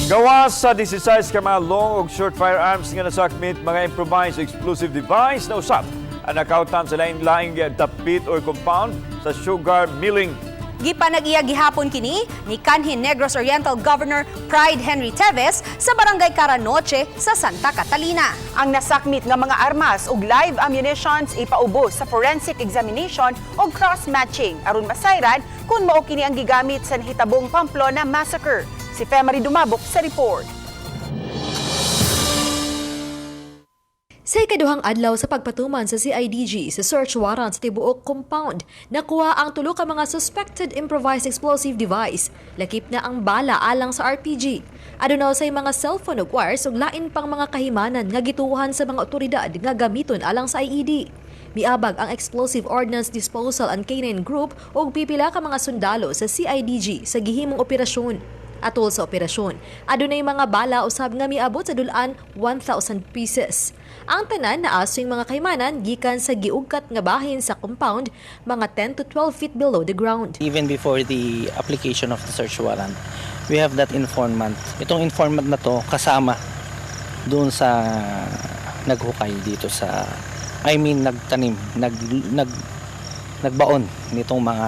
Gawa sa 16 ka mga long ug short firearms nga nasakmit mga improvised explosive device na usab ang nakautan sa lain-laing dapit or compound sa sugar milling. Gipanag-iya gihapon kini ni kanhin Negros Oriental Governor Pride Henry Teves sa Barangay Caranoche sa Santa Catalina. Ang nasakmit nga mga armas ug live ammunitions ipaubos sa forensic examination ug cross-matching aron masayran kung mao kini ang gigamit sa nahitabong Pamplona Massacre. Si Femari Dumabok sa report. Sa ikaduhang adlaw sa pagpatuman sa CIDG sa search warrant sa tibuok compound, nakuha ang tulo ka mga suspected improvised explosive device. Lakip na ang bala alang sa RPG. Aduna say mga cellphone ug wires ug lain pang mga kahimanan nga gituohan sa mga otoridad nga gamiton alang sa IED. Miabag ang Explosive Ordnance Disposal and Canine Group ug pipila ka mga sundalo sa CIDG sa gihimong operasyon. Atol sa operasyon, adunay mga bala usab nga miabot sa dulan 1,000 pieces. Ang tanan na aswing mga kaymanan gikan sa giugkat nga bahin sa compound, mga 10 to 12 feet below the ground. Even before the application of the search warrant, we have that informant. Itong informant na to kasama doon sa naghukay dito sa nagtanim, nagbaon nitong mga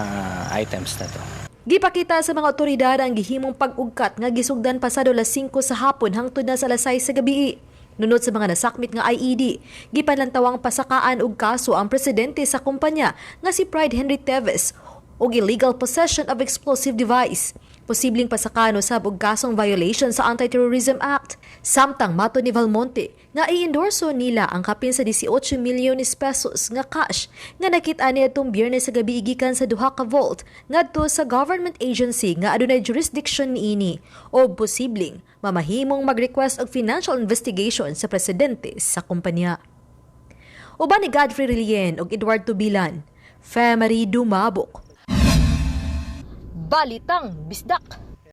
items na to. Gipakita sa mga otoridad ang gihimong pag-ugkat nga gisugdan pasado alas 5 sa hapon hangtod na sa alas 6 sa gabi. Nunod sa mga nasakmit nga IED, gipanlantawang pasakaan og kaso ang presidente sa kumpanya nga si Pride Henry Teves og illegal possession of explosive device. Posibleng pasakano sab og kasong violation sa Anti-Terrorism Act. Samtang mato ni Valmonte nga i-endorso nila ang kapin sa 18 milyones pesos nga cash nga nakita niya itong Biyernes sa gabi gikan sa duha ka vault ngadto sa government agency nga adunay jurisdiction niini o posibleng mamahimong mag-request og financial investigation sa presidente sa kumpanya. Uban ni Godfrey Rilien ug Edward Tubilan, Femari Dumabok. Balitang Bisdak.